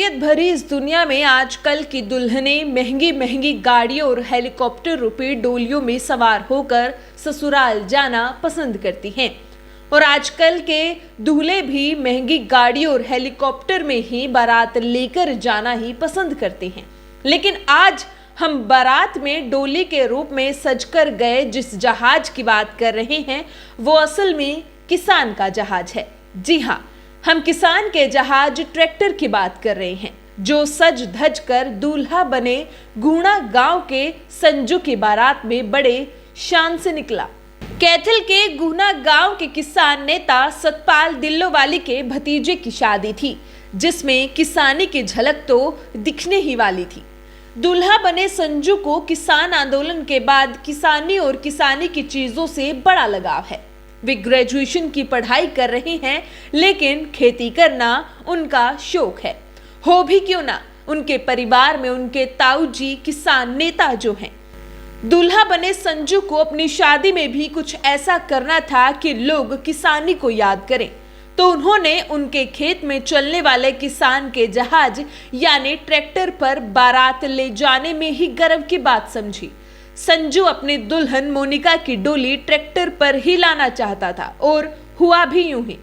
बोरियत भरी इस दुनिया में आजकल की दुल्हनें महंगी महंगी गाड़ियों और हेलीकॉप्टर रूपी डोलियों में सवार होकर ससुराल जाना पसंद करती हैं और आजकल के दूल्हे भी महंगी गाड़ियों और हेलीकॉप्टर में ही बारात लेकर जाना ही पसंद करते हैं। लेकिन आज हम बारात में डोली के रूप में सजकर गए जिस जहाज की बात कर रहे हैं वो असल में किसान का जहाज है। जी हाँ, हम किसान के जहाज ट्रैक्टर की बात कर रहे हैं जो सज धज कर दूल्हा बने गुणा गांव के संजू की बारात में बड़े शान से निकला। कैथल के गुना गांव के किसान नेता सतपाल दिल्लोवाली के भतीजे की शादी थी जिसमें किसानी की झलक तो दिखने ही वाली थी। दूल्हा बने संजू को किसान आंदोलन के बाद किसानी और किसानी की चीजों से बड़ा लगाव है। वे ग्रेजुएशन की पढ़ाई कर रहे हैं लेकिन खेती करना उनका शौक है। हो भी क्यों ना, उनके परिवार में उनके ताऊ जी किसान नेता जो हैं। दूल्हा बने संजू को अपनी शादी में भी कुछ ऐसा करना था कि लोग किसानी को याद करें, तो उन्होंने उनके खेत में चलने वाले किसान के जहाज यानी ट्रैक्टर पर बारात ले जाने में ही गर्व की बात समझी। संजू अपनी दुल्हन मोनिका की डोली ट्रैक्टर पर ही लाना चाहता था और हुआ भी यूं ही।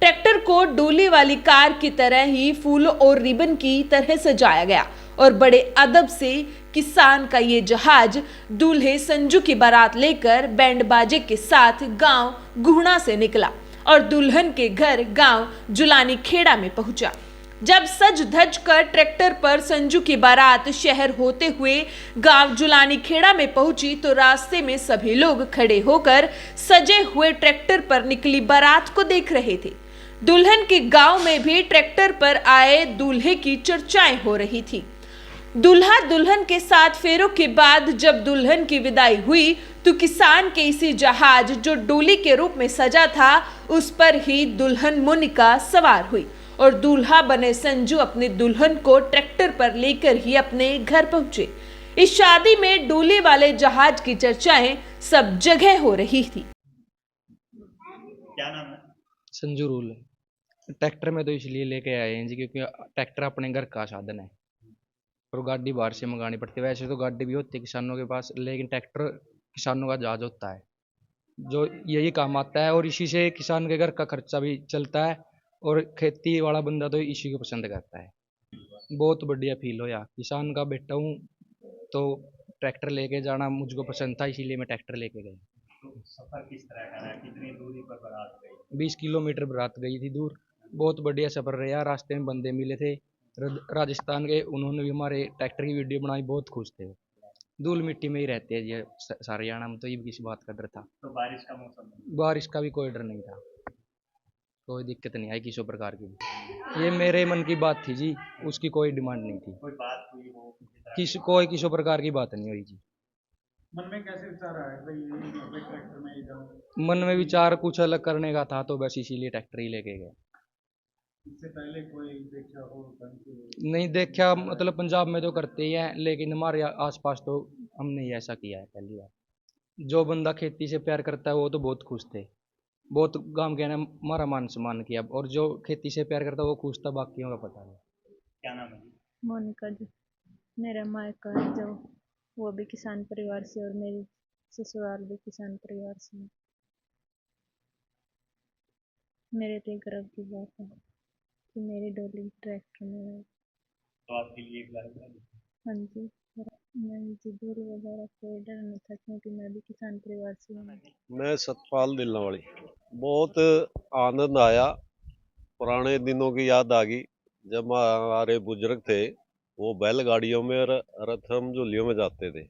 ट्रैक्टर को डोली वाली कार की तरह ही फूलों और रिबन की तरह सजाया गया और बड़े अदब से किसान का ये जहाज दूल्हे संजू की बारात लेकर बैंड बाजे के साथ गांव गुहना से निकला और दुल्हन के घर गांव जुलानी खेड़ा में पहुंचा। जब सज धज कर ट्रैक्टर पर संजू की बारात शहर होते हुए गांव जुलानी खेड़ा में पहुंची तो रास्ते में सभी लोग खड़े होकर सजे हुए ट्रैक्टर पर निकली बारात को देख रहे थे। दुल्हन के गांव में भी ट्रैक्टर पर आए दूल्हे की चर्चाएं हो रही थी। दूल्हा दुल्हन के साथ फेरों के बाद जब दुल्हन की विदाई हुई तो किसान के इसी जहाज जो डोली के रूप में सजा था उस पर ही दुल्हन मोनिका सवार हुई और दूल्हा बने संजू अपनी दुल्हन को ट्रैक्टर पर लेकर ही अपने घर पहुंचे। इस शादी में डोली वाले जहाज की चर्चाएं सब जगह हो रही थी। क्या नाम है? संजू रूल। ट्रैक्टर में तो इसलिए लेके आए हैं जी क्योंकि ट्रैक्टर अपने घर का साधन है और गाड़ी बाहर से मंगानी पड़ती है। वैसे तो गाड़ी भी होती है किसानों के पास, लेकिन ट्रैक्टर किसानों का जहाज होता है जो यही काम आता है और इसी से किसान के घर का खर्चा भी चलता है और खेती वाला बंदा तो इसी को पसंद करता है। बहुत बढ़िया फील हो यार, किसान का बेटा हूँ तो ट्रैक्टर लेके जाना मुझको पसंद था, इसीलिए मैं ट्रैक्टर लेके गया। तो सफर किस तरह का रहा? कितनी दूरी पर बारात गई? 20 किलोमीटर बारात गई थी दूर। बहुत बढ़िया सफ़र रहा। रास्ते में बंदे मिले थे राजस्थान के, उन्होंने भी हमारे ट्रैक्टर की वीडियो बनाई, बहुत खुश थे। धूल मिट्टी में ही रहते हैं ये सारे हरियाणा में, तो ये किसी बात का डर था। तो बारिश का मौसम है? बारिश का भी कोई डर नहीं था, कोई दिक्कत नहीं आई किसी प्रकार की भी। ये मेरे मन की बात थी जी, उसकी कोई डिमांड नहीं थी। कोई बात हुई हो किसी तरह किसी कोई किसी प्रकार की बात नहीं हुई जी। मन में कैसे विचार आया भाई मैं ट्रैक्टर में ही जाऊं? मन में विचार कुछ अलग करने का था तो बस इसीलिए ट्रैक्टर ही लेके गए। इससे पहले कोई देखा हो नहीं देखा, मतलब पंजाब में तो करते ही हैं लेकिन हमारे आसपास तो हमने ही ऐसा किया है पहली बार। जो बंदा खेती से प्यार करता है वो तो बहुत खुश थे, बहुत गांव के ने हमारा मान सम्मान किया, और जो खेती से प्यार करता है वो खुश था, बाकियों का पता नहीं। क्या नाम है? मोनिका जी, मेरा मायका है जो वो भी किसान परिवार से और मेरी ससुराल भी किसान परिवार से है। मेरे लिए गर्व की बात है कि मेरी डोली ट्रैक्टर में है। तो आपके लिए गर्व है? हाँ जी, मैं मुझे धूल वगैरह कोई डर नहीं था क्योंकि मैं भी किसान परिवार से हूँ। मैं सतपाल दिल्लोवाली। बहुत आनंद आया, पुराने दिनों की याद आ गई जब हमारे बुजुर्ग थे वो बैलगाड़ियों में और रथम झोलियों में जाते थे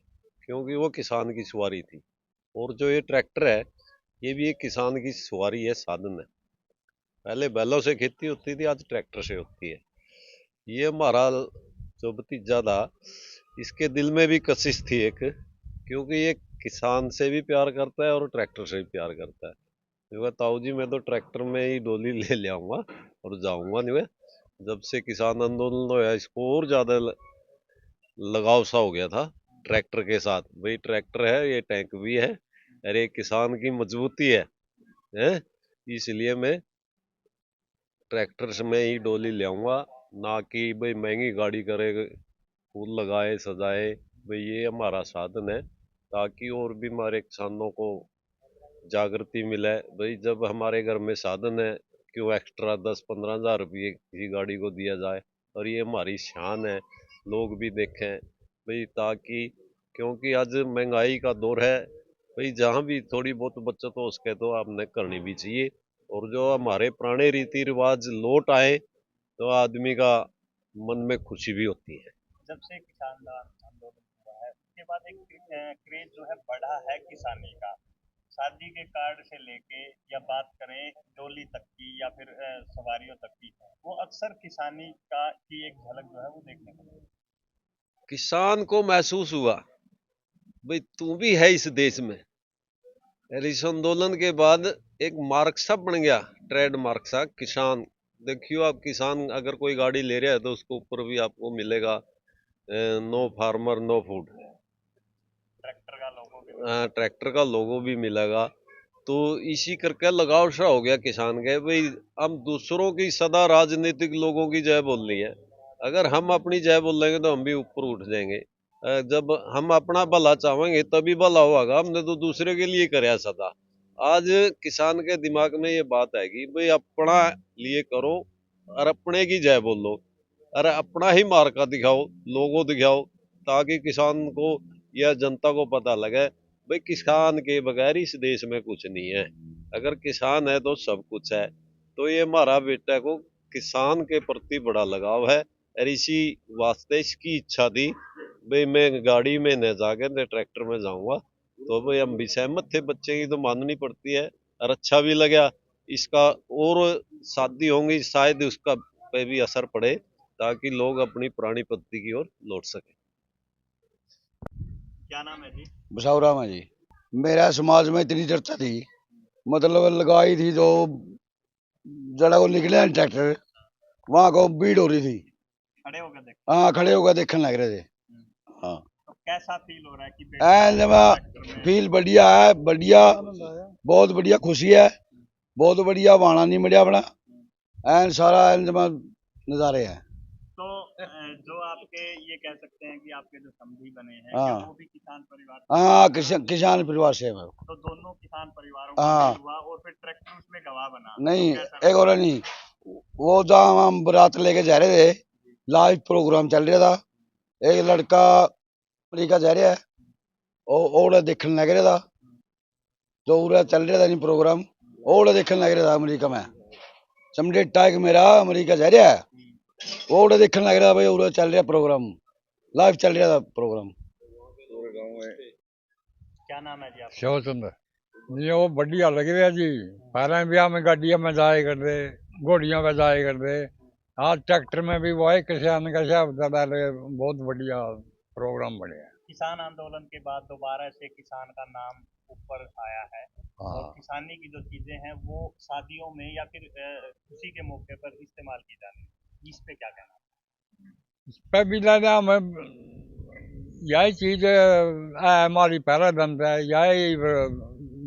क्योंकि वो किसान की सवारी थी। और जो ये ट्रैक्टर है ये भी एक किसान की सवारी है, साधन है। पहले बैलों से खेती होती थी, आज ट्रैक्टर से होती है। ये हमारा जो भतीजा था इसके दिल में भी कशिश थी एक, क्योंकि ये किसान से भी प्यार करता है और ट्रैक्टर से भी प्यार करता है। जो ताऊ जी मैं तो ट्रैक्टर में ही डोली ले आऊंगा और जाऊंगा नहीं। मैं जब से किसान आंदोलन होया इसको और ज्यादा लगाव सा हो गया था ट्रैक्टर के साथ। भाई ट्रैक्टर है, ये टैंक भी है, अरे किसान की मजबूती है? इसलिए मैं ट्रैक्टर से मैं ही डोली ले आऊंगा, ना कि भाई महंगी गाड़ी करे, फूल लगाए सजाए। भाई ये हमारा साधन है ताकि और भी हमारे किसानों को जागृति मिले। भाई जब हमारे घर में साधन है, क्यों एक्स्ट्रा 10-15 हज़ार रुपये किसी गाड़ी को दिया जाए। और ये हमारी शान है, लोग भी देखें भाई, ताकि क्योंकि आज महंगाई का दौर है भाई, जहाँ भी थोड़ी बहुत बचत हो सके तो आपने करनी भी चाहिए। और जो हमारे पुराने रीति रिवाज लौट आए तो आदमी का मन में खुशी भी होती है। जब से किसान आंदोलन हुआ है उसके बाद एक क्रेज जो है बढ़ा है किसानी का, शादी के कार्ड से लेके या बात करें डोली तक की या फिर सवारियों तक की, वो अक्सर किसानी का की एक झलक जो है वो देखने को मिली। किसान को महसूस हुआ भाई तू भी है इस देश में। इस आंदोलन के बाद एक मार्क सा बन गया, ट्रेड मार्क सा किसान। देखियो आप, किसान अगर कोई गाड़ी ले रहा है तो उसके ऊपर भी आपको मिलेगा no farmer no food, tractor का लोगो भी मिलेगा। तो इसी करके लगाव सा हो गया किसान के भाई, हम दूसरों की सदा राजनीतिक लोगों की जय बोल रही है, अगर हम अपनी जय बोलेंगे तो हम भी ऊपर उठ जाएंगे। जब हम अपना भला चाहेंगे तभी भला होगा, हमने तो दूसरे के लिए कराया सदा। आज किसान के दिमाग में ये बात है कि भाई अपना लिए करो और अपने की जय बोलो, अरे अपना ही मार्का दिखाओ, लोगो दिखाओ, ताकि किसान को या जनता को पता लगे भाई किसान के बगैर इस देश में कुछ नहीं है, अगर किसान है तो सब कुछ है। तो ये हमारा बेटा को किसान के प्रति बड़ा लगाव है और इसी वास्ते इसकी इच्छा थी भाई मैं गाड़ी में न जाकर न ट्रैक्टर में जाऊंगा। तो भाई हम भी सहमत थे, बच्चे की तो माननी पड़ती है और अच्छा भी लगा इसका। और शादी होंगी शायद उसका पे भी असर पड़े ताकि लोग अपनी पुरानी पद्धति की ओर लौट सके। क्या नाम है जी? बसौरा में जी। मेरा समाज में इतनी चर्चा थी, मतलब लगाई थी जो जड़ा को निकले ट्रैक्टर, वहां को भीड़ हो रही थी। खड़े होकर देख। हाँ, खड़े होकर देखने लग रहे थे। हाँ, तो कैसा फील हो रहा है कि फील बढ़िया है, बढ़िया, बहुत बढ़िया खुशी है, बहुत बढ़िया। वाणा नहीं मिला अपना, एन सारा नजारे है। तो जो आपके ये कह सकते हैं कि आपके जो समधी बने हैं, हाँ, क्या वो भी किसान परिवार से? हाँ, किसान परिवार से है। तो दोनों किसान परिवारों हाँ, का हुआ और फिर ट्रैक्टर उसमें गवाह बना। नहीं, तो एक और नहीं, वो जहाँ हम बारात लेके जा रहे थे, लाइव प्रोग्राम चल रहा था, एक लड़का अमेरिका जा रहा है, और देखने लग रहा था, जो उरा चल रहा था नहीं प्रोग्राम, और देखने लग रहा था अमेरिका में। समझे टाइक मेरा अमेरिका जा रहा है, वो देखने लग रहा था भाई, उरा चल रहा प्रोग्राम, लाइव चल रहा था प्रोग्राम। क्या नाम है जी आपका? शिव चंद्र जी। वो बढ़िया लग रहा जी, पहले ब्याह में गाड़ियां में जाए करते, घोड़ियों में जाए करते, आज ट्रैक्टर में भी वो है किसान का शब्द, बहुत बढ़िया प्रोग्राम बढ़िया। किसान आंदोलन के बाद दोबारा से किसान का नाम ऊपर आया है और किसानी की जो चीजें हैं वो शादियों में या फिर खुशी के मौके पर इस्तेमाल की जानी, इस पे क्या कहना? इस पे भी लेना हमें यही चीज हमारी पहला दंड है, यही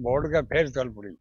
वोट के फिर चल पड़ी।